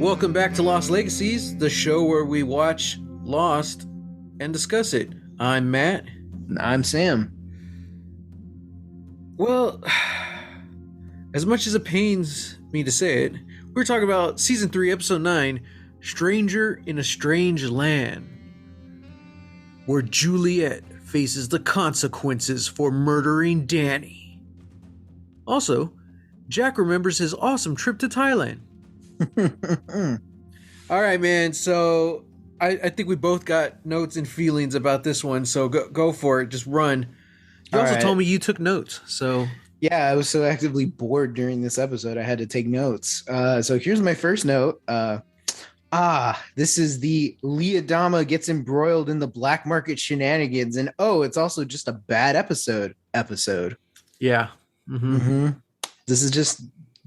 Welcome back to Lost Legacies, the show where we watch Lost and discuss it. I'm Matt. I'm Sam. Well, as much as it pains me to say it, we're talking about Season 3, Episode 9, Stranger in a Strange Land, where Juliet faces the consequences for murdering Danny. Also, Jack remembers his awesome trip to Thailand. All right, man. So I think we both got notes and feelings about this one. So go for it. Just run. You also told me you took notes. So yeah, I was so actively bored during this episode, I had to take notes. So here's my first note. This is the Leodama gets embroiled in the black market shenanigans, and it's also just a bad episode. Yeah. Mm-hmm.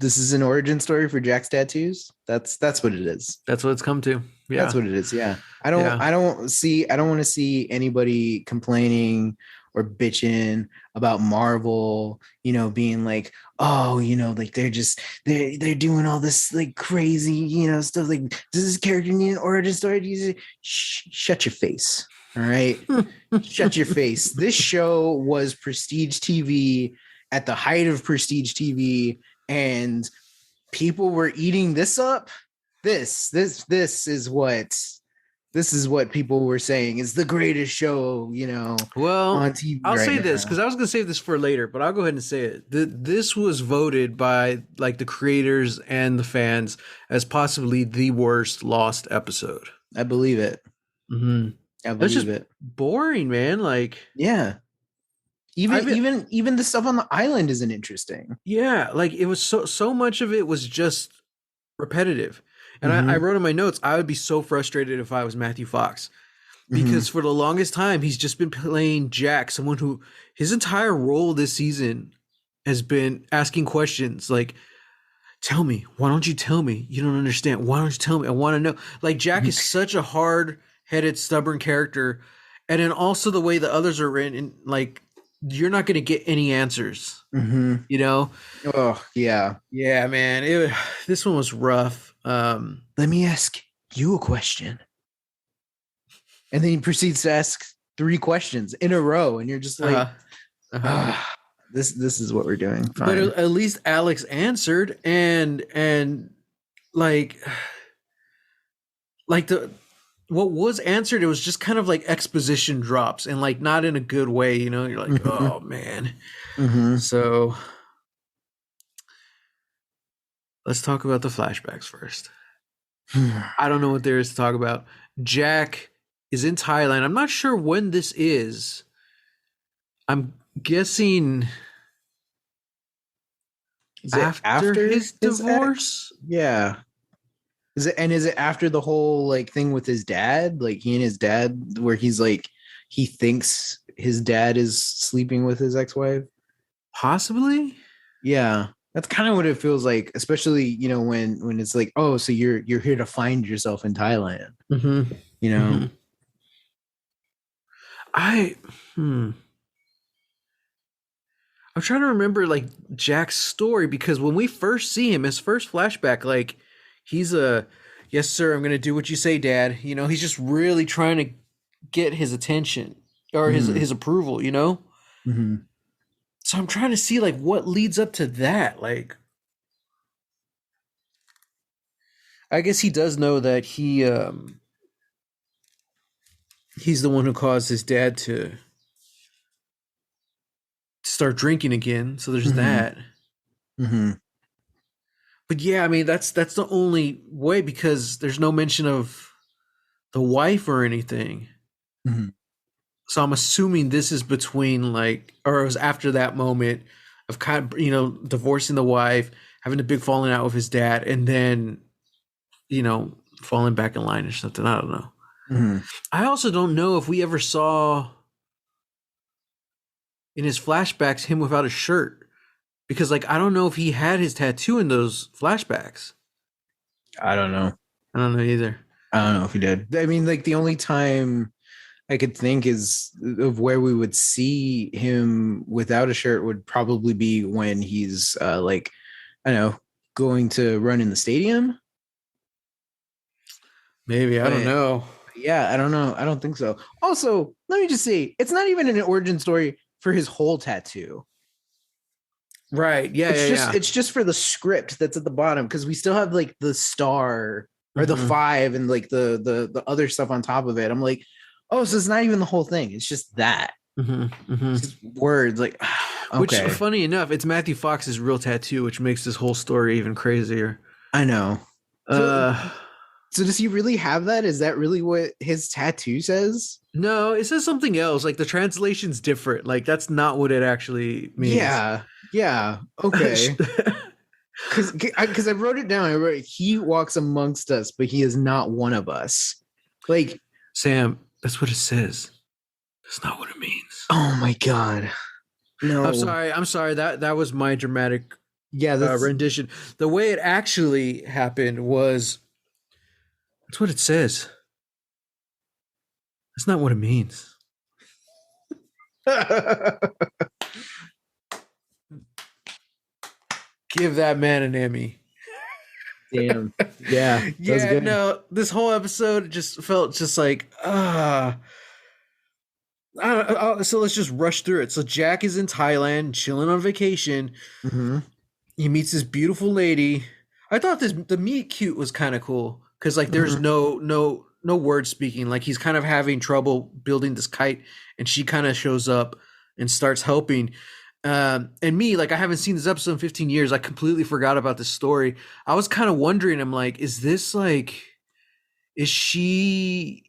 This is an origin story for Jack's tattoos. That's what it is. That's what it's come to. Yeah. That's what it is. Yeah. I don't want to see anybody complaining or bitching about Marvel, being like, like they're doing all this like crazy, stuff, like, does this character need an origin story? Shut your face. All right. Shut your face. This show was prestige TV at the height of prestige TV, and people were eating this up. This is what people were saying is the greatest show, well, on TV. I'll say this because I was going to save this for later, but I'll go ahead and say it. This was voted by like the creators and the fans as possibly the worst Lost episode. I believe it. Mm-hmm. I believe it. Boring, man. Like, yeah. Even the stuff on the island isn't interesting. Yeah, like it was so much of it was just repetitive. And I wrote in my notes, I would be so frustrated if I was Matthew Fox. Because for the longest time, he's just been playing Jack, someone who his entire role this season has been asking questions like, tell me, why don't you tell me? You don't understand. Why don't you tell me? I want to know. Like, Jack is such a hard-headed, stubborn character. And then also the way the others are written, like, you're not going to get any answers, Oh, yeah. Yeah, man. This one was rough. Let me ask you a question. And then he proceeds to ask 3 questions in a row. And you're just like, this is what we're doing. Fine. But at least Alex answered and like what was answered, it was just kind of like exposition drops and like not in a good way, you're like, oh man. So let's talk about the flashbacks first. I don't know what there is to talk about. Jack is in Thailand. I'm not sure when this is. I'm guessing after his divorce? Yeah. Is it after the whole like thing with his dad? Like he and his dad, where he's like, he thinks his dad is sleeping with his ex-wife? Possibly. Yeah. That's kind of what it feels like, especially, when it's like, oh, so you're here to find yourself in Thailand. I'm trying to remember like Jack's story, because when we first see him, his first flashback, like he's yes, sir, I'm going to do what you say, Dad. He's just really trying to get his attention or his approval, So I'm trying to see like what leads up to that. Like, I guess he does know that he's the one who caused his dad to start drinking again. So there's that. But yeah, I mean, that's the only way, because there's no mention of the wife or anything. So I'm assuming this is between like, or it was after that moment of kind of, divorcing the wife, having a big falling out with his dad, and then, falling back in line or something. I don't know. I also don't know if we ever saw in his flashbacks him without a shirt, because like, I don't know if he had his tattoo in those flashbacks. I don't know. I don't know either. I don't know if he did. I mean, like the only time I could think is of where we would see him without a shirt would probably be when he's like, I don't know, going to run in the stadium. Maybe, I don't But know. yeah, I don't know. I don't think so. Also, let me just say, it's not even an origin story for his whole tattoo. Right. Yeah, yeah, yeah. It's just for the script that's at the bottom because we still have like the star or the Mhm. 5 and like the other stuff on top of it. I'm like, oh, so it's not even the whole thing. It's just that. Mhm. It's Mhm. just words like Which, okay. funny enough, it's Matthew Fox's real tattoo, which makes this whole story even crazier. I know. So Uh, so does he really have that? Is that really what his tattoo says? no, it says something else. Like the translation's different. Like that's not what it actually means. Yeah. Yeah. Okay. Because I wrote it down. I wrote he walks amongst us, but he is not one of us. Like, Sam, that's what it says. That's not what it means. oh my god, I'm no. sorry. I'm sorry. That was my dramatic Yeah, that's rendition. The way it actually happened was that's what it says. That's not what it means. Give that man an Emmy. damn. Yeah, that was Yeah, good. no, this whole episode just felt just like so let's just rush through it. So Jack is in Thailand, chilling on vacation. Mm-hmm. He meets this beautiful lady. I thought the meet cute was kind of cool because like there's Mm-hmm. no word speaking. Like he's kind of having trouble building this kite, and she kind of shows up and starts helping. And me, like I haven't seen this episode in 15 years. I completely forgot about this story. I was kind of wondering. I'm like, is she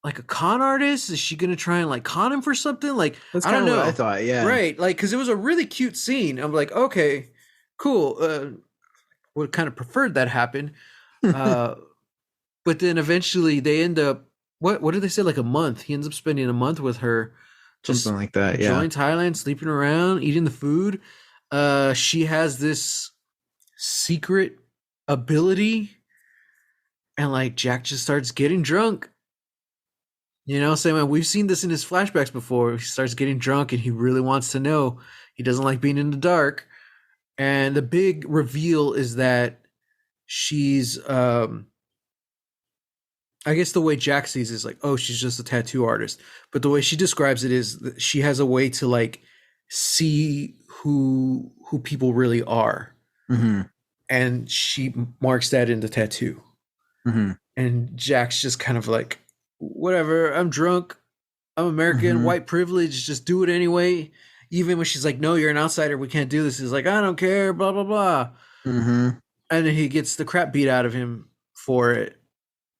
like a con artist? Is she gonna try and like con him for something? Like That's I kind don't of what I know. thought. Yeah. Right? Like because it was a really cute scene. I'm like, okay, cool. Would kind of preferred that happen. Uh, but then eventually they end up what did they say, like a month? He ends up spending a month with her, Something just like that. Yeah. enjoying Thailand, sleeping around, eating the food. She has this secret ability, and like Jack just starts getting drunk. You know, saying we've seen this in his flashbacks before. He starts getting drunk and he really wants to know. He doesn't like being in the dark. And the big reveal is that she's I guess the way Jack sees it is like, oh, she's just a tattoo artist. But the way she describes it is that she has a way to like see who people really are. Mm-hmm. And she marks that in the tattoo. Mm-hmm. And Jack's just kind of like, whatever, I'm drunk. I'm American, Mm-hmm. white privilege, just do it anyway. Even when she's like, no, you're an outsider, we can't do this. He's like, I don't care, blah, blah, blah. Mm-hmm. And then he gets the crap beat out of him for it.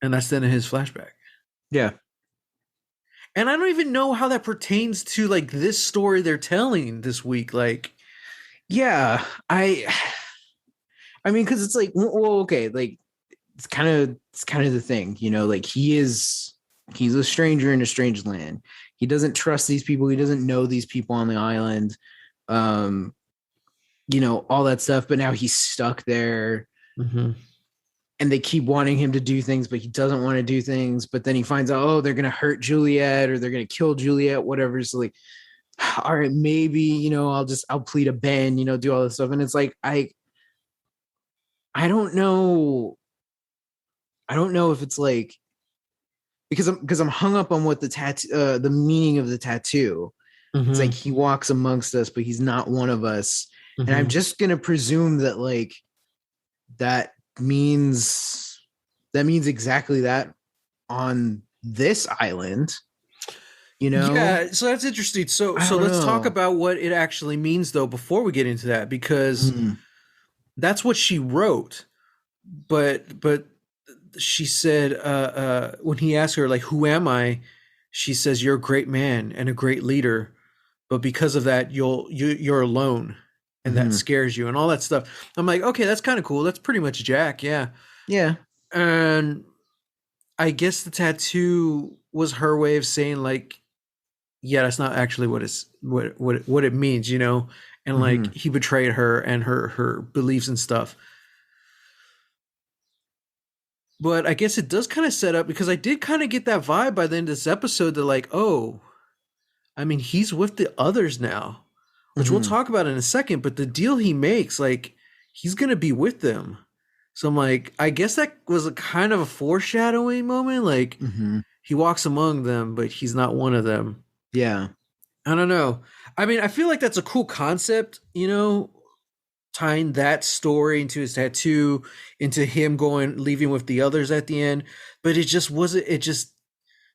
And that's then in his flashback. Yeah. And I don't even know how that pertains to like this story they're telling this week. Like, Yeah. I mean, because it's like, well, okay, like it's kind of the thing, you know, like he's a stranger in a strange land. He doesn't trust these people. He doesn't know these people on the island. Um, you know, all that stuff. But now he's stuck there mm-hmm. and they keep wanting him to do things, but he doesn't want to do things. But then he finds out, oh, they're gonna hurt Juliet or they're gonna kill Juliet, whatever. So like, all right, maybe, you know, I'll plead a bend, you know, do all this stuff. And it's like, I don't know. I don't know if it's like because I'm hung up on what the tattoo the meaning of the tattoo. It's Mm-hmm. like he walks amongst us, but he's not one of us. And I'm Mm-hmm. just gonna presume that like that means that means exactly that on this island, you know? Yeah, so that's interesting. So I so don't let's talk know. about what it actually means though before we get into that, because Mm, that's what she wrote. But she said when he asked her like, who am I, she says, you're a great man and a great leader, but because of that you're alone, and that mhm. scares you and all that stuff. I'm like, okay, that's kind of cool. That's pretty much Jack. Yeah. Yeah. And I guess the tattoo was her way of saying like, yeah, that's not actually what it means, you know. And like Mhm. he betrayed her and her beliefs and stuff. But I guess it does kind of set up, because I did kind of get that vibe by the end of this episode that like, oh, I mean, he's with the others now, which we'll Mhm. talk about in a second. But the deal he makes, like, he's gonna be with them. So I'm like, I guess that was a kind of a foreshadowing moment. Like Mm-hmm. he walks among them, but he's not one of them. Yeah. I don't know. I mean, I feel like that's a cool concept, tying that story into his tattoo, into him going leaving with the others at the end. But it just wasn't. It just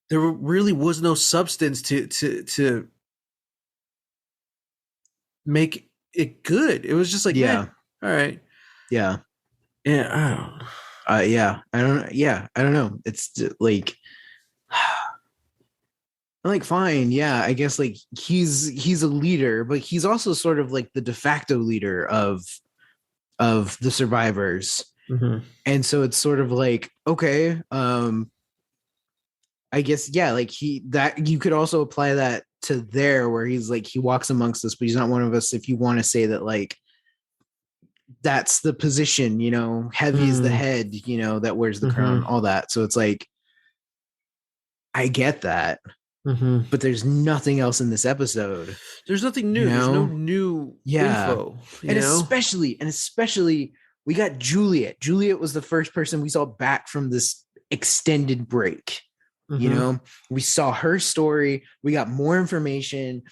there really was no substance to make it good. It was just like, man, Yeah. all right, Yeah. yeah, I don't know. Yeah. I don't. Yeah. I don't know. It's like, like, fine. Yeah. I guess like he's a leader, but he's also sort of like the de facto leader of the survivors. Mm-hmm. And so it's sort of like, okay, I guess, yeah, like that you could also apply that to there where he's like, he walks amongst us, but he's not one of us. If you want to say that, like, that's the position, heavy is the head, that wears the crown, Mm-hmm. all that. So it's like, I get that, Mm-hmm. but there's nothing else in this episode, There's nothing you new. There's no know? new Yeah. info. And especially we got Juliet. Juliet was the first person we saw back from this extended break. Mm-hmm. We saw her story. We got more information,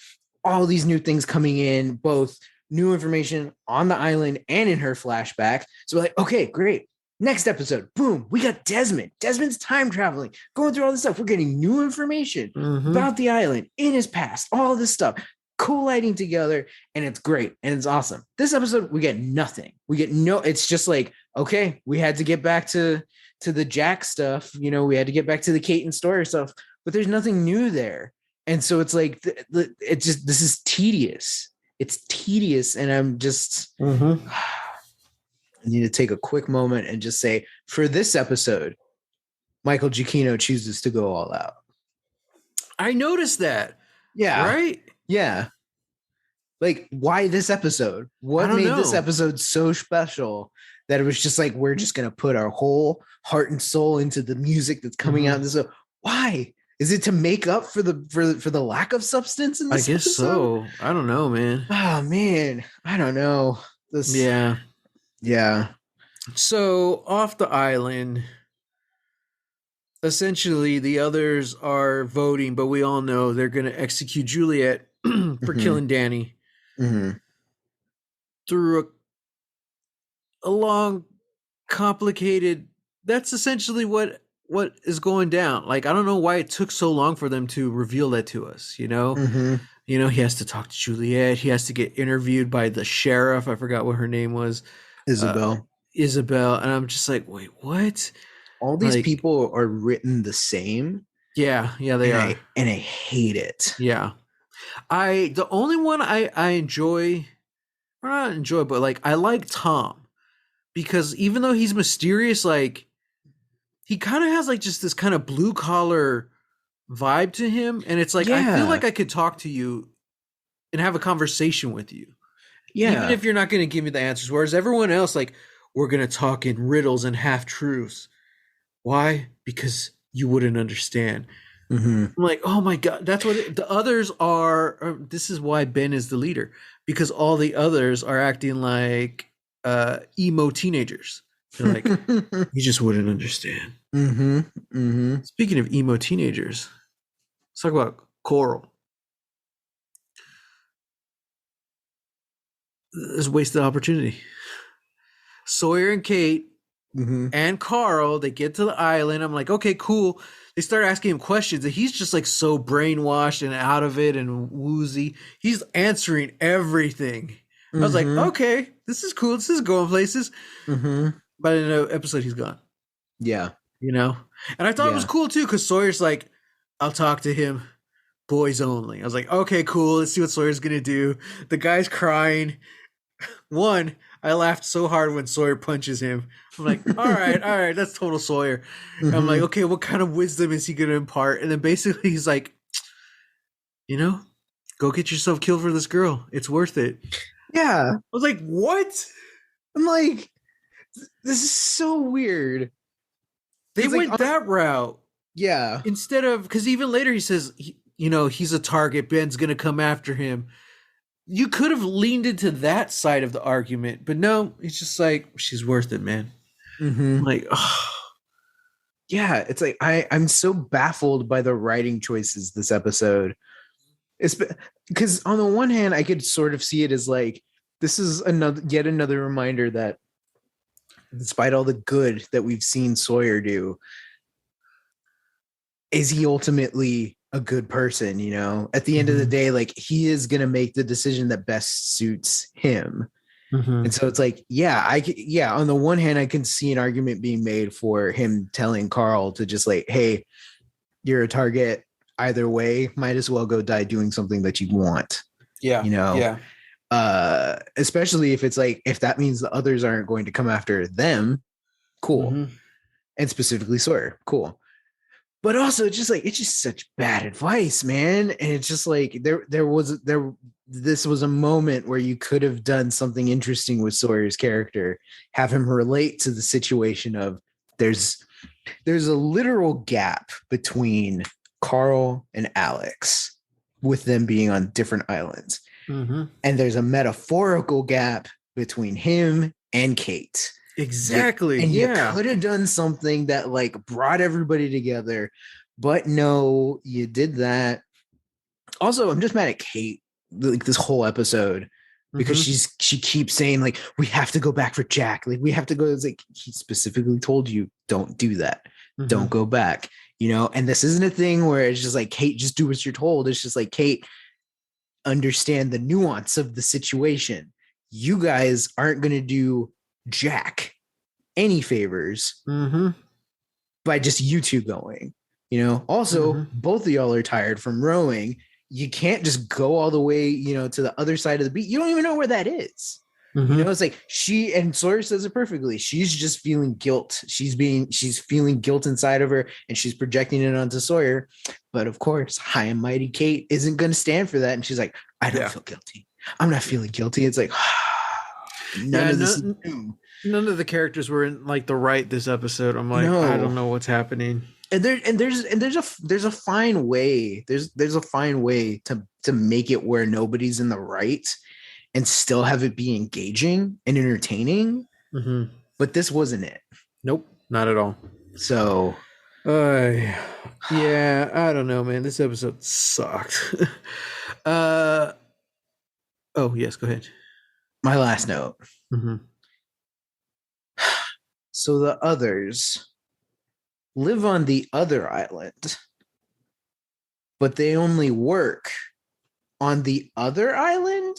all these new things coming in, both new information on the island and in her flashback. So we're like, okay, great. Next episode, boom, we got Desmond. Desmond's time traveling, going through all this stuff. We're getting new information Mm-hmm. about the island, in his past, all this stuff, collating together, and it's great and it's awesome. This episode, we get nothing. We get no, it's just like, okay, we had to get back to the Jack stuff, we had to get back to the Kate and Story stuff, but there's nothing new there. And so it's like, it just, this is tedious. It's tedious. And I'm just, Mm-hmm. I need to take a quick moment and just say, for this episode, Michael Giacchino chooses to go all out. I noticed that. Yeah. Right? Yeah. Like, why this episode? What made this episode so special that it was just like, we're just going to put our whole heart and soul into the music that's coming out in this? Why? Is it to make up for the lack of substance in this I guess episode? so. I don't know, man. Oh, man. I don't know. Yeah. Yeah. So off the island, essentially the others are voting, but we all know they're going to execute Juliet for killing Danny through a long, complicated. That's essentially what is going down. Like, I don't know why it took so long for them to reveal that to us. He has to talk to Juliet. He has to get interviewed by the sheriff. I forgot what her name was. Isabel. And I'm just like, wait, what? All these people are written the same. Yeah, they are. And I hate it. Yeah. The only one I enjoy, or not enjoy, but like I like Tom, because even though he's mysterious, like he kind of has like just this kind of blue collar vibe to him, and it's like, I feel like I could talk to you and have a conversation with you. Yeah. Even if you're not going to give me the answers. Whereas everyone else, like, we're going to talk in riddles and half truths. Why? Because you wouldn't understand. I'm like, oh my God, that's what the others are. This is why Ben is the leader, because all the others are acting like emo teenagers. They're like, you just wouldn't understand. Speaking of emo teenagers, let's talk about Coral. There's wasted opportunity. Sawyer and Kate and Carl, they get to the island. I'm like, okay, cool. They start asking him questions, and he's just like so brainwashed and out of it and woozy. He's answering everything. I was like, okay, this is cool. This is going places. But in an episode, he's gone. Yeah. And I thought it was cool too, because Sawyer's like, I'll talk to him. Boys only. I was like, okay, cool. Let's see what Sawyer's going to do. The guy's crying. One, I laughed so hard when Sawyer punches him. I'm like, all right, that's total Sawyer. I'm like, okay, what kind of wisdom is he going to impart? And then basically he's like, go get yourself killed for this girl. It's worth it. Yeah. I was like, what? I'm like, this is so weird. They went that route. Yeah. Instead of, because even later he says, he's a target. Ben's going to come after him. You could have leaned into that side of the argument, but no, it's just like, she's worth it, man. Mm-hmm. Like, oh. Yeah, it's like I'm so baffled by the writing choices this episode. It's because on the one hand, I could sort of see it as like this is yet another reminder that despite all the good that we've seen Sawyer do, is he ultimately a good person? You know, at the end of the day, like he is gonna make the decision that best suits him. And so it's like, yeah, on the one hand, I can see an argument being made for him telling Carl to just like, hey, you're a target either way, might as well go die doing something that you want. Yeah. You know? Yeah. Especially if it's like, if that means the others aren't going to come after them, cool. And specifically Sawyer, cool. But also just like it's just such bad advice, man. And it's just like this was a moment where you could have done something interesting with Sawyer's character, have him relate to the situation of there's a literal gap between Carl and Alex with them being on different islands. And there's a metaphorical gap between him and Kate. Exactly. You could have done something that like brought everybody together, but no, you did that. Also, I'm just mad at Kate like this whole episode because she keeps saying like we have to go back for Jack. Like we have to go. It's like he specifically told you don't do that. Don't go back. You know, and this isn't a thing where it's just like Kate, just do what you're told. It's just like Kate, understand the nuance of the situation. You guys aren't going to do Jack any favors by just you two going, you know. Also, both of y'all are tired from rowing. You can't just go all the way, you know, to the other side of the beach. You don't even know where that is. You know, it's like she, and Sawyer says it perfectly. She's just feeling guilt. She's feeling guilt inside of her and she's projecting it onto Sawyer. But of course, high and mighty Kate isn't going to stand for that. And she's like, I don't feel guilty. I'm not feeling guilty. It's like, none of this is new. None of the characters were in like the right this episode. I'm like, I don't know what's happening. And there's a fine way. There's a fine way to make it where nobody's in the right and still have it be engaging and entertaining. But this wasn't it. Nope, not at all. So yeah, I don't know, man. This episode sucked. Oh yes, go ahead. My last note. So the others live on the other island, but they only work on the other island.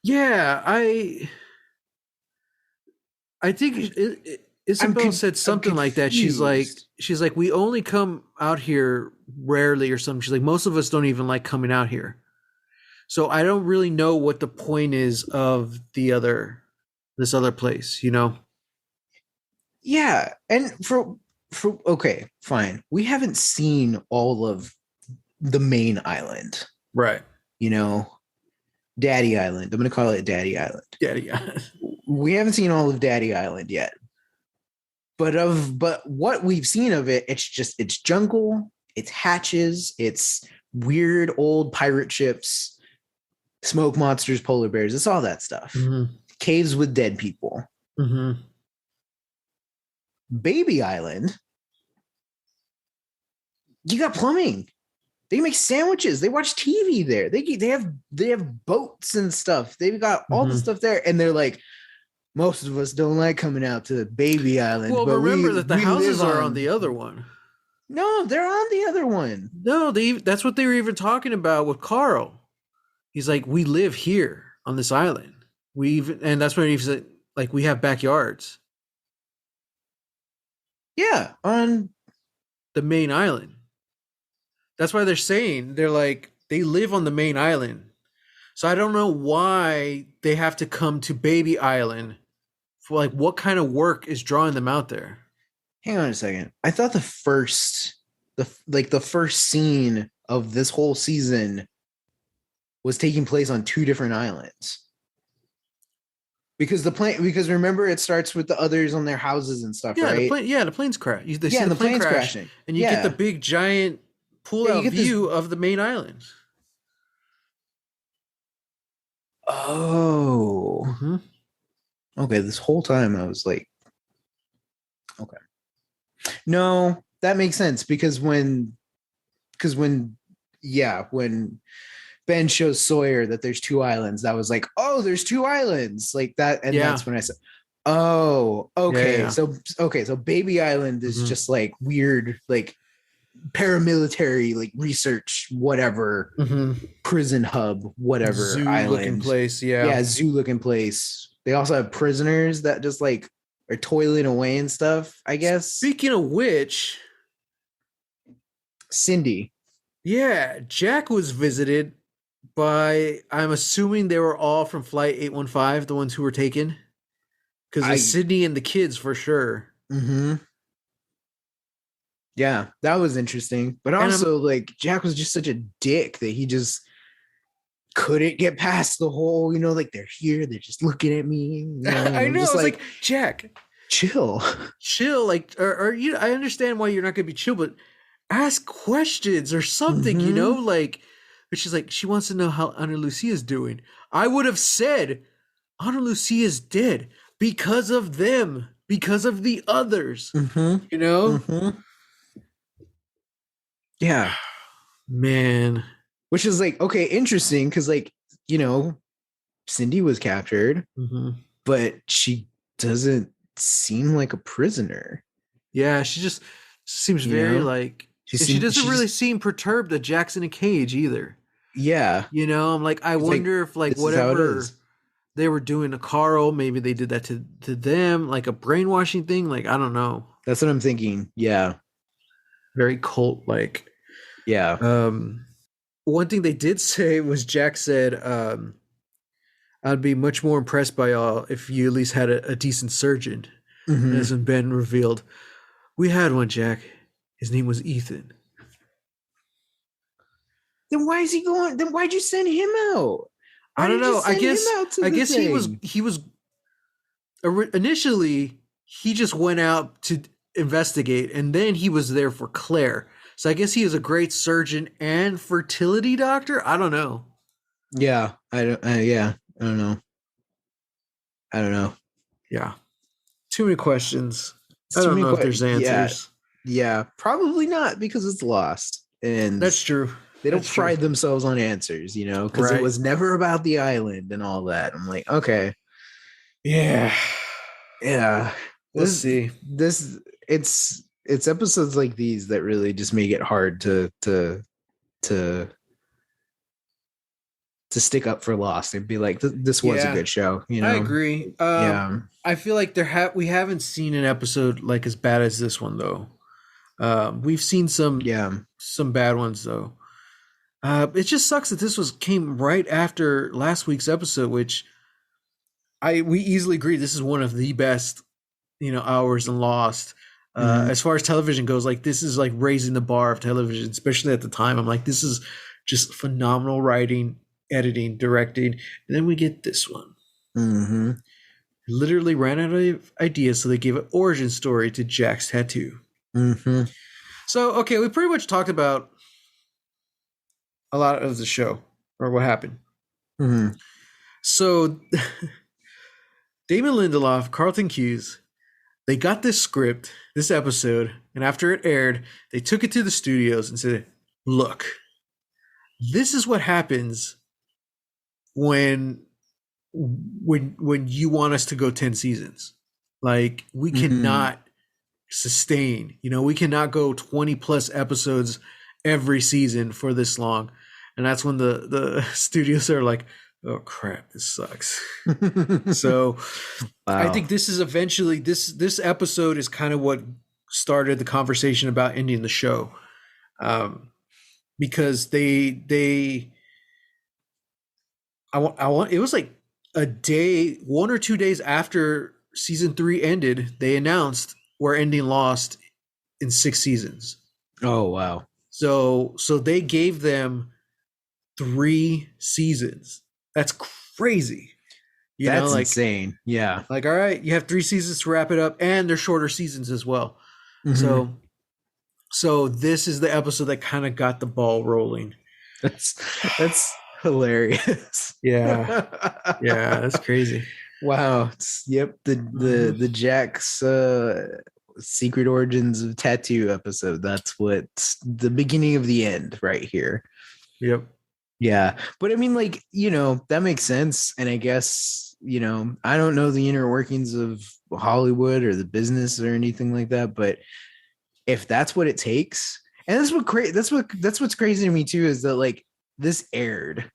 Yeah, I think Isabel said something like that. She's like, we only come out here rarely or something. She's like, most of us don't even like coming out here. So I don't really know what the point is of this other place, you know? Yeah, and for okay, fine. We haven't seen all of the main island, right? You know, Daddy Island. I'm going to call it Daddy Island. Daddy Island. We haven't seen all of Daddy Island yet, but what we've seen of it, it's jungle, it's hatches, it's weird old pirate ships, smoke monsters, polar bears. It's all that stuff. Caves with dead people. Baby Island, you got plumbing. They make sandwiches. They watch TV there. They have boats and stuff. They've got all the stuff there, and they're like, most of us don't like coming out to Baby Island. Well, but remember that the houses are on the other one. No, they're on the other one. No, that's what they were even talking about with Carl. He's like, we live here on this island. And that's when he said, like, we have backyards. Yeah, on the main island. That's why they're like, they live on the main island. So I don't know why they have to come to Baby Island for like what kind of work is drawing them out there. Hang on a second. I thought the first scene of this whole season was taking place on two different islands. Because remember it starts with the others on their houses and stuff, right? The plane's crash. They see the plane's crashing. And you get the big giant pull-out view of the main island. Oh. Okay, this whole time I was like, Okay. No, that makes sense because when Ben shows Sawyer that there's two islands, that was like, oh, there's two islands like that, and Yeah. that's when I said, oh, okay, Yeah. so Baby Island is Mhm. just like weird, like paramilitary, like research, whatever, prison hub, whatever Zoo looking island, place. Yeah. yeah, zoo looking place. They also have prisoners that just like are toiling away and stuff, I guess. Speaking of which, Cindy. yeah, Jack was visited by, I'm assuming they were all from Flight 815, the ones who were taken. Because it's I Sydney and the kids for sure. mm-hmm. Yeah, that was interesting. But And also, like, Jack was just such a dick that he just couldn't get past the whole, like they're here, they're just looking at me. I I'm know, just I was like, Jack, chill. chill. Like, or you, I understand why you're not gonna be chill, but ask questions or something, Mm-hmm. like, but she's like, she wants to know how Ana Lucia's doing. I would have said, Ana Lucia's dead because of them, because of the others, Mm-hmm. you know? Mm-hmm. Yeah. Man. Which is like, okay, interesting, because like, Cindy was captured, but she doesn't seem like a prisoner. Yeah, she just seems very like, and she doesn't really seem perturbed that Jack's in a cage either. Yeah. I'm like, I wonder if like this is how it whatever is. they were doing to Carl, maybe they did that to them, like a brainwashing thing. Like, I don't know. That's what I'm thinking. Yeah. Very cult like. Yeah. One thing they did say was Jack said, I'd be much more impressed by y'all if you at least had a decent surgeon. Mm-hmm. As when Ben revealed, we had one, Jack. His name was Ethan. Then why is he going? Then why'd you send him out? I don't know. I guess he was initially he just went out to investigate, and then he was there for Claire. So I guess he is a great surgeon and fertility doctor. I don't know. Yeah, I don't. Yeah, I don't know. I don't know. Yeah, too many questions. I don't know if there's answers. Yeah, probably not because it's lost, and that's true. They don't pride themselves on answers, because it was never about the island and all that. I'm like, okay, yeah. Let's see. It's episodes like these that really just make it hard to stick up for Lost and be like, this was a good show. I agree. I feel like we haven't seen an episode like as bad as this one though. We've seen some bad ones though. It just sucks that this came right after last week's episode, which we easily agree this is one of the best, hours in Lost. As far as television goes, like this is like raising the bar of television, especially at the time. I'm like, this is just phenomenal writing, editing, directing, and then we get this one. Mm-hmm. Literally ran out of ideas, so they gave an origin story to Jack's tattoo. Mm-hmm. So, okay, we pretty much talked about a lot of the show or what happened. Mm-hmm. So, Damon Lindelof, Carlton Cuse, they got this script, this episode, and after it aired, they took it to the studios and said, look, this is what happens when you want us to go 10 seasons. Like, we cannot sustain, we cannot go 20 plus episodes every season for this long. And that's when the studios are like, oh crap, this sucks. So I think this is eventually this episode is kind of what started the conversation about ending the show. Because it was like a day, 1 or 2 days after season 3 ended, they announced we're ending Lost in 6 seasons. Oh wow. So they gave them 3 seasons. That's crazy. That's insane. Yeah. Like, all right, you have 3 seasons to wrap it up, and they're shorter seasons as well. Mm-hmm. So this is the episode that kind of got the ball rolling. That's hilarious. Yeah. Yeah, that's crazy. Wow. Yep. The Jack's Secret Origins of Tattoo episode. That's what's the beginning of the end right here. Yep. Yeah. But I mean, like, that makes sense. And I guess, I don't know the inner workings of Hollywood or the business or anything like that. But if that's what it takes, and that's what's crazy to me too, is that like this aired.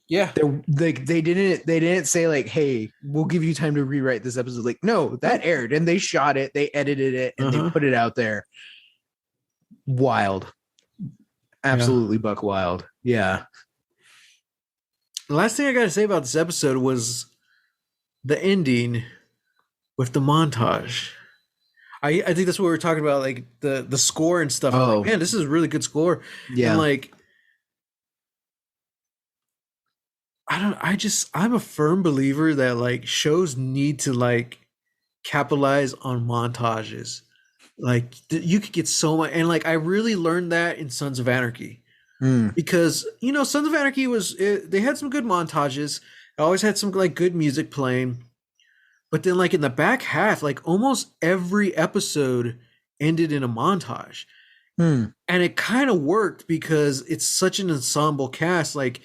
Yeah. They didn't say like, hey, we'll give you time to rewrite this episode. Like, no, that aired and they shot it, they edited it, and they put it out there. Wild. Absolutely buck wild. Yeah. The last thing I got to say about this episode was the ending with the montage. I think that's what we were talking about, like the score and stuff. Oh, like, man, this is a really good score. Yeah. And like, I'm a firm believer that like shows need to like capitalize on montages. Like you could get so much, and like I really learned that in Sons of Anarchy. Because Sons of Anarchy they had some good montages. It always had some like good music playing, but then like in the back half, like almost every episode ended in a montage, and it kind of worked because it's such an ensemble cast. Like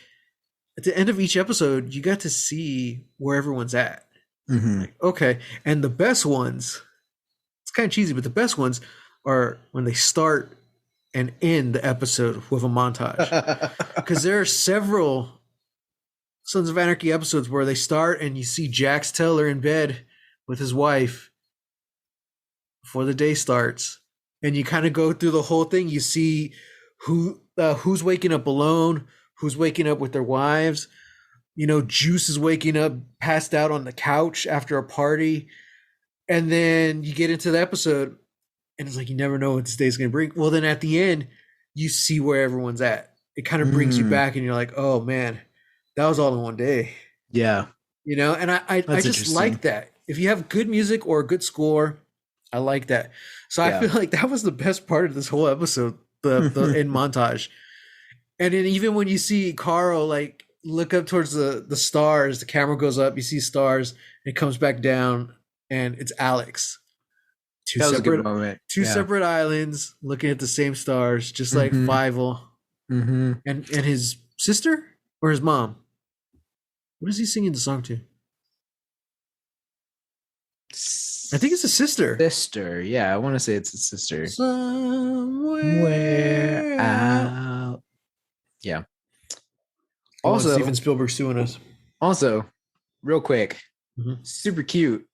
at the end of each episode, you got to see where everyone's at. Like, okay, and the best ones, it's kind of cheesy, but the best ones are when they start and end the episode with a montage, because there are several Sons of Anarchy episodes where they start and you see Jax Teller in bed with his wife before the day starts, and you kind of go through the whole thing. You see who's waking up alone, who's waking up with their wives. Juice is waking up passed out on the couch after a party, and then you get into the episode and it's like you never know what this day's going to bring. Well, then at the end, you see where everyone's at. It kind of brings you back, and you're like, oh man, that was all in one day. Yeah. And I just like that. If you have good music or a good score, I like that. So I feel like that was the best part of this whole episode, the end montage. And then even when you see Carl like look up towards the stars, the camera goes up, you see stars, and it comes back down, and it's Alex. Two separate islands looking at the same stars, just like Fievel. And his sister or his mom? What is he singing the song to? I think it's a sister. Sister, yeah, I want to say it's a sister. Somewhere out. Yeah. Also, Steven Spielberg's suing us. Also, real quick, super cute.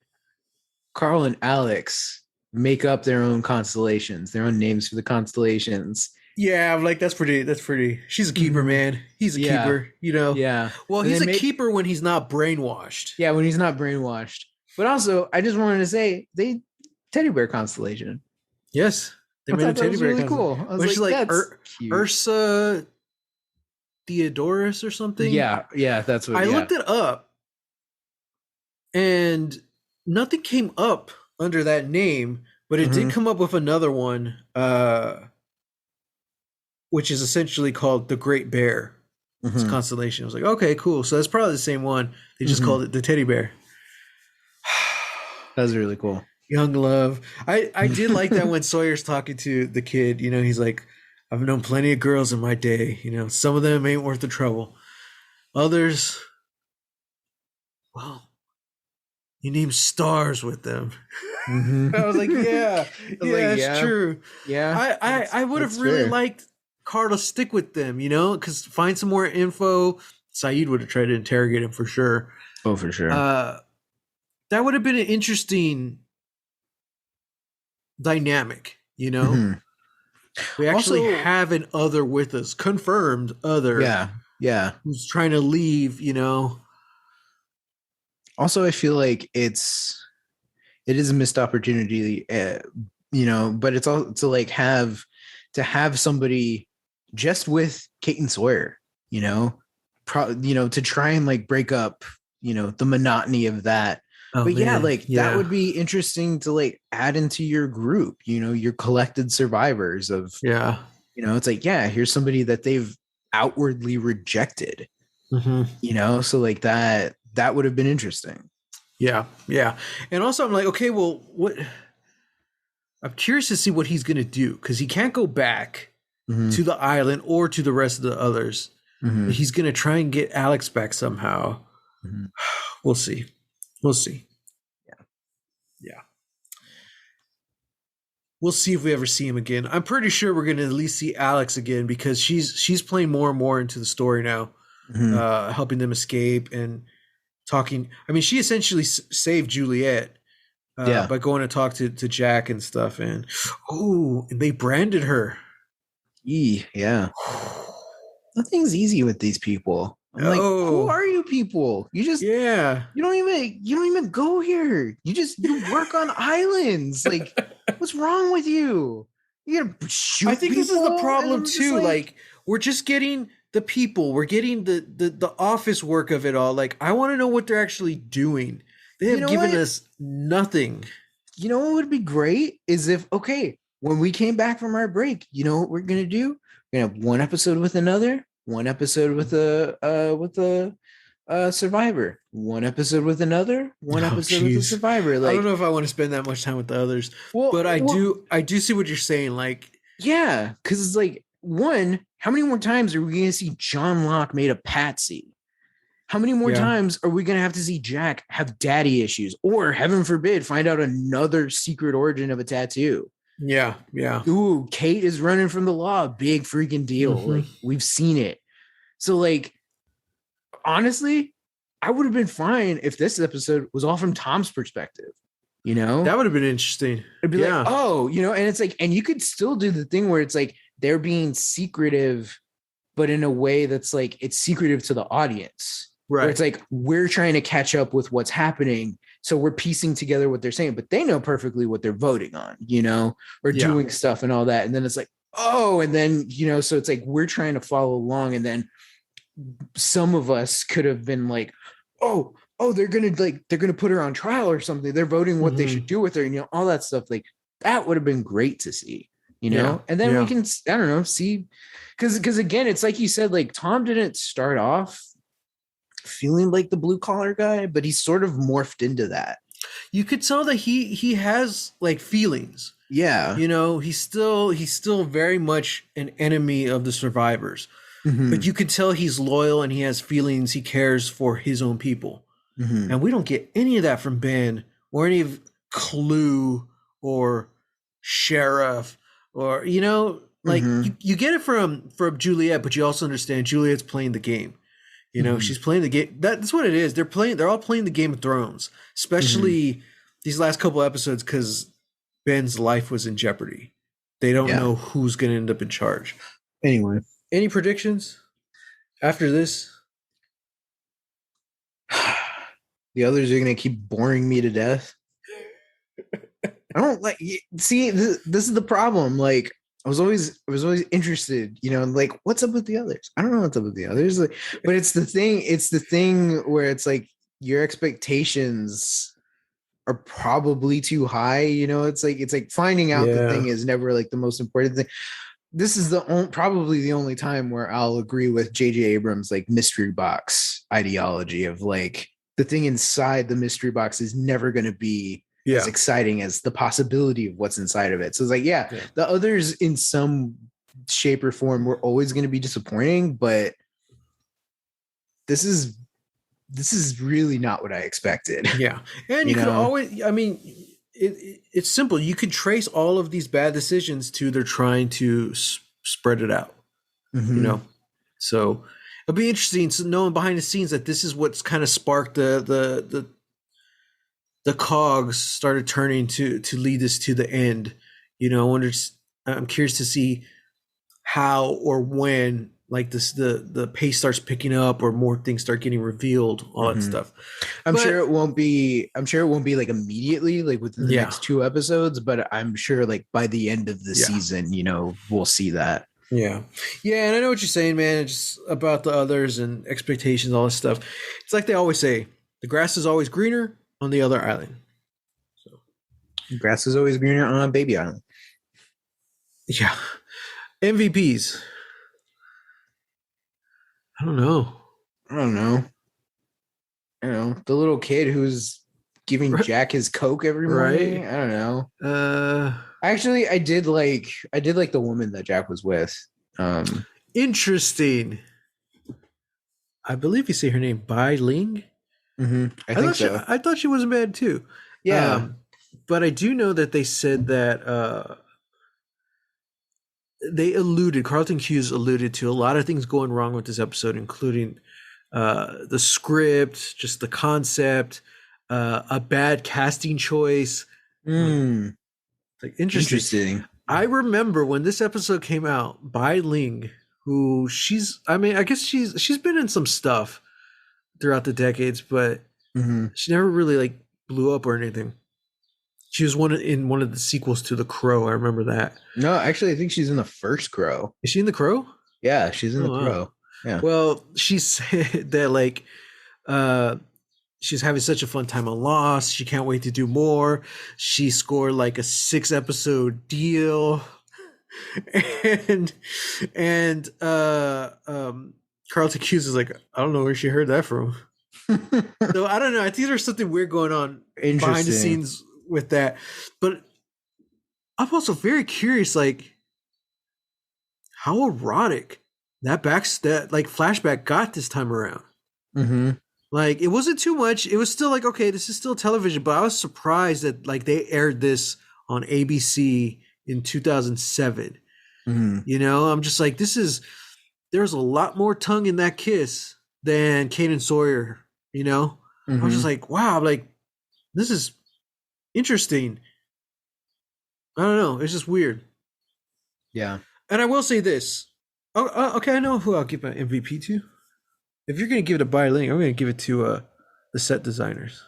Carl and Alex make up their own constellations, their own names for the constellations. Yeah, I'm like, that's pretty. She's a keeper, man. He's a keeper, Yeah. Well, he's a keeper when he's not brainwashed. Yeah, when he's not brainwashed. But also, I just wanted to say, teddy bear constellation. Yes. They made a teddy bear really cool. I was like Ursa Theodorus or something. Yeah, that's what I looked it up, and nothing came up under that name, but it did come up with another one, which is essentially called the Great Bear. It's a constellation. I was like, okay, cool. So that's probably the same one. They just called it the teddy bear. That was really cool. Young love. I did like that when Sawyer's talking to the kid. He's like, I've known plenty of girls in my day. Some of them ain't worth the trouble. Others, well, you name stars with them. I was like, it's true. Yeah. I would have really liked Carl to stick with them, because find some more info. Saeed would have tried to interrogate him for sure. Oh, for sure. That would have been an interesting dynamic, We actually have an other with us, confirmed other. Yeah. Who's trying to leave, Also, I feel like it is a missed opportunity, but it's all to like have somebody just with Kate and Sawyer, to try and like break up, the monotony of that. But that would be interesting to like add into your group, your collected survivors of, it's like, here's somebody that they've outwardly rejected, so like that would have been interesting. Yeah. And also I'm like, okay, well, what, I'm curious to see what he's gonna do because he can't go back to the island or to the rest of the others. But he's gonna try and get Alex back somehow. We'll see. We'll see. Yeah. We'll see if we ever see him again. I'm pretty sure we're gonna at least see Alex again because she's playing more and more into the story now, helping them escape and talking. I mean, she essentially saved Juliet by going to talk to Jack and stuff. And they branded her. Yeah. Nothing's easy with these people. I'm like, who are you people? You just you don't even go here. You work on islands. Like, what's wrong with you? You gotta shoot. I think this is the problem too. Like, we're just getting the people. We're getting the office work of it all. Like, I want to know what they're actually doing. They have given us nothing. You know what would be great is if when we came back from our break, you know what we're gonna do? We're gonna have one episode with another, one episode with a survivor, one episode with another, one episode with a survivor. Like, I don't know if I want to spend that much time with the others, but I do see what you're saying. Like, yeah, because it's like, how many more times are we gonna see John Locke made a patsy? How many more times are we gonna have to see Jack have daddy issues, or heaven forbid, find out another secret origin of a tattoo? Yeah. Ooh, Kate is running from the law. Big freaking deal. Like, we've seen it. So, like, honestly, I would have been fine if this episode was all from Tom's perspective. You know? That would have been interesting. It'd be like, and it's like, and you could still do the thing where it's like they're being secretive, but in a way that's like it's secretive to the audience. Right. Where it's like we're trying to catch up with what's happening. So we're piecing together what they're saying, but they know perfectly what they're voting on, or doing stuff and all that. And then it's like, and then, so it's like we're trying to follow along. And then some of us could have been like, they're going to put her on trial or something. They're voting what they should do with her. And, all that stuff. Like, that would have been great to see, and then we can, I don't know, see, because again, it's like you said, like Tom didn't start off feeling like the blue collar guy, but he's sort of morphed into that. You could tell that he has like feelings. Yeah. He's still very much an enemy of the survivors. But you could tell he's loyal and he has feelings. He cares for his own people. And we don't get any of that from Ben or any of Clue or Sheriff or, you get it from Juliet, but you also understand Juliet's playing the game. She's playing the game. That's what it is. They're all playing the Game of Thrones, especially these last couple episodes because Ben's life was in jeopardy. They don't know who's going to end up in charge. Anyway, any predictions after this? The others are going to keep boring me to death. I don't like. See, this is the problem. Like, I was always interested, like, what's up with the others? I don't know what's up with the others, like, but it's the thing where it's like your expectations are probably too high. It's like finding out the thing is never like the most important thing. This is probably the only time where I'll agree with J.J. Abrams' like mystery box ideology of like the thing inside the mystery box is never going to be as exciting as the possibility of what's inside of it. So it's like, the others in some shape or form were always going to be disappointing, but this is really not what I expected. Yeah. And you could always, I mean, it's simple. You could trace all of these bad decisions to they're trying to spread it out, So it'll be interesting to know behind the scenes that this is what's kind of sparked the cogs started turning to lead us to the end. I'm curious to see how or when like this the pace starts picking up or more things start getting revealed, all that stuff. I'm sure it won't be like immediately, like within the next 2 episodes, but I'm sure like by the end of the season, we'll see that. Yeah. And I know what you're saying, man. It's just about the others and expectations, all this stuff. It's like they always say, the grass is always greener on the other island. So grass is always greener on Baby Island. Yeah. MVPs. I don't know. The little kid who's giving Jack his Coke every morning. I don't know. Actually, I did like the woman that Jack was with. Interesting. I believe you say her name Bai Ling. I think so. I thought she wasn't bad too. Yeah. But I do know that they said that Carlton Cuse alluded to a lot of things going wrong with this episode, including the script, just the concept, a bad casting choice. Like interesting. I remember when this episode came out, Bai Ling, who I guess she's been in some stuff throughout the decades, but she never really like blew up or anything. She was in one of the sequels to The Crow. I remember that. No, actually, I think she's in the first Crow. Is she in The Crow? Yeah, she's in The Crow. Wow. Yeah. Well, she said that like she's having such a fun time on Lost. She can't wait to do more. She scored like a 6-episode deal. and Carlton Cuse is like, I don't know where she heard that from. So I don't know. I think there's something weird going on behind the scenes with that. But I'm also very curious, like, how erotic that flashback got this time around. Like, it wasn't too much. It was still like, okay, this is still television, but I was surprised that like they aired this on ABC in 2007. You know, I'm just like, there's a lot more tongue in that kiss than Kate and Sawyer, you know? I was just like, wow, like, this is interesting. I don't know. It's just weird. Yeah. And I will say this. Okay, I know who I'll give my MVP to. If you're going to give it a Bai Ling, I'm going to give it to the set designers.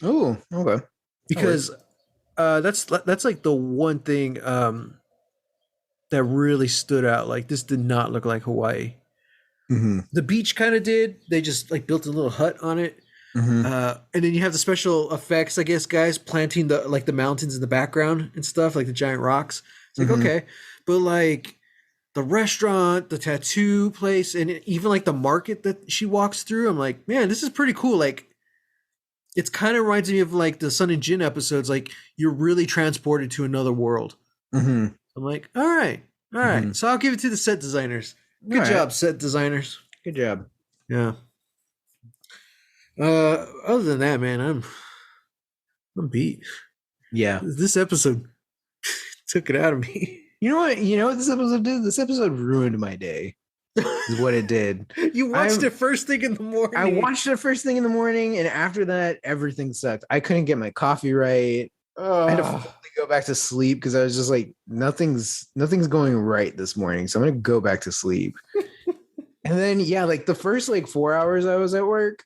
Oh, okay. Because that's like the one thing that really stood out. Like, this did not look like Hawaii. The beach kind of did. They just like built a little hut on it. And then you have the special effects, I guess, guys planting the mountains in the background and stuff, like the giant rocks. It's like, okay. But like the restaurant, the tattoo place, and even like the market that she walks through, I'm like, man, this is pretty cool. Like, it's kind of reminds me of like the Sun and Jin episodes. Like, you're really transported to another world. I'm like, all right. So I'll give it to the set designers. Good job, set designers. Good job. Yeah. Other than that, man, I'm beat. Yeah. This episode took it out of me. You know what this episode did? This episode ruined my day. Is what it did. You watched it first thing in the morning. I watched it first thing in the morning, and after that, everything sucked. I couldn't get my coffee right. I had to fully go back to sleep because I was just like, nothing's going right this morning. So I'm gonna go back to sleep. And then like the first like 4 hours I was at work,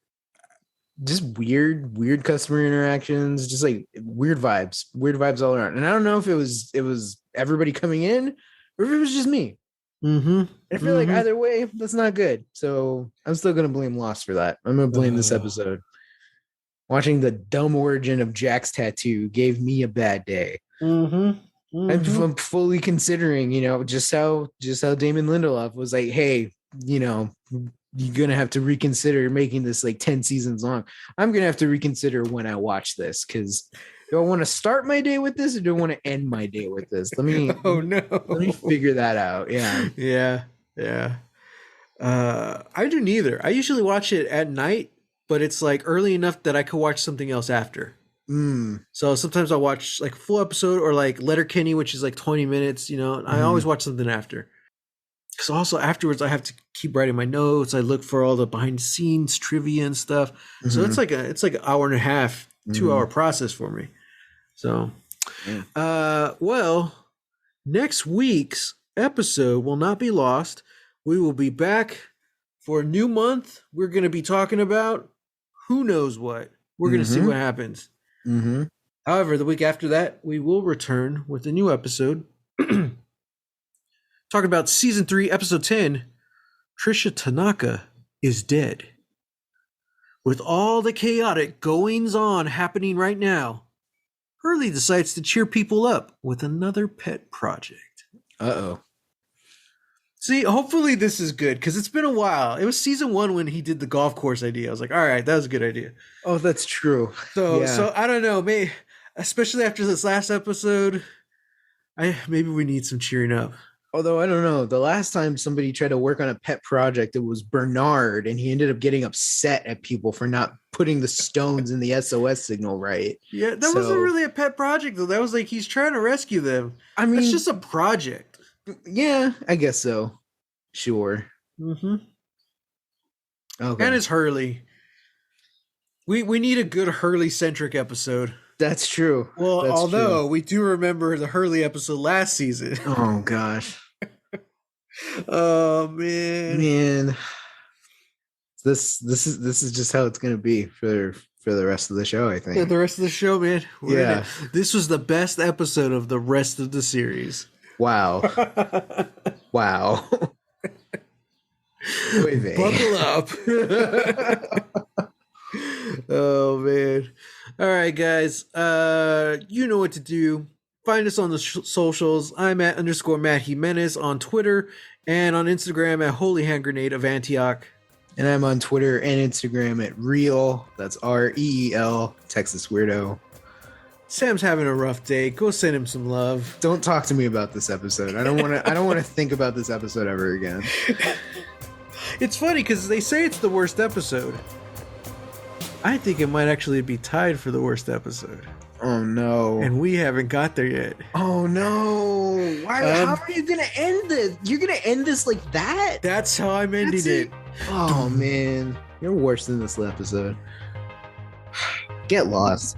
just weird customer interactions, just like weird vibes all around. And I don't know if it was everybody coming in or if it was just me. And I feel like either way, that's not good. So I'm still gonna blame Lost for that. I'm gonna blame this episode. Watching the dumb origin of Jack's tattoo gave me a bad day. I'm fully considering, just how Damon Lindelof was like, hey, you're gonna have to reconsider making this like 10 seasons long. I'm gonna have to reconsider when I watch this, because do I want to start my day with this or do I want to end my day with this? Let me figure that out. Yeah. I do neither. I usually watch it at night, but it's like early enough that I could watch something else after. So sometimes I'll watch like a full episode, or like Letterkenny, which is like 20 minutes, I always watch something after. Because also afterwards I have to keep writing my notes. I look for all the behind the scenes trivia and stuff. So it's like an hour and a half, 2 hour process for me. So, well, next week's episode will not be lost. We will be back for a new month. We're going to be talking about who knows what. We're going to see what happens. However, the week after that, we will return with a new episode. Talking about season 3, episode 10, Trisha Tanaka is dead. With all the chaotic goings on happening right now, Hurley decides to cheer people up with another pet project. See, hopefully this is good, because it's been a while. It was season 1 when he did the golf course idea. I was like, all right, that was a good idea. Oh, that's true. So I don't know, maybe, especially after this last episode, Maybe we need some cheering up. Although I don't know, the last time somebody tried to work on a pet project, it was Bernard, and he ended up getting upset at people for not putting the stones in the SOS signal right. Yeah, that wasn't really a pet project though. That was like he's trying to rescue them. I mean, it's just a project. Yeah, I guess so. Sure. Mm-hmm. Okay. And it's Hurley. We need a good Hurley centric episode. That's true. Well, That's although true. We do remember the Hurley episode last season. Oh gosh. Oh man. This is just how it's gonna be for the rest of the show, I think. Yeah, the rest of the show, man. Yeah. This was the best episode of the rest of the series. Wow. Wow. Buckle up. Oh man. All right, guys. You know what to do. Find us on the socials. I'm at _Matt Jimenez on Twitter and on Instagram at Holy Hand Grenade of Antioch. And I'm on Twitter and Instagram at Reel. That's REEL, Texas Weirdo. Sam's having a rough day. Go send him some love. Don't talk to me about this episode. I don't want to think about this episode ever again. It's funny because they say it's the worst episode. I think it might actually be tied for the worst episode. Oh no. And we haven't got there yet. Oh no. Why how are you gonna end this? You're gonna end this like that? That's how I'm ending it. Oh man. You're worse than this episode. Get lost.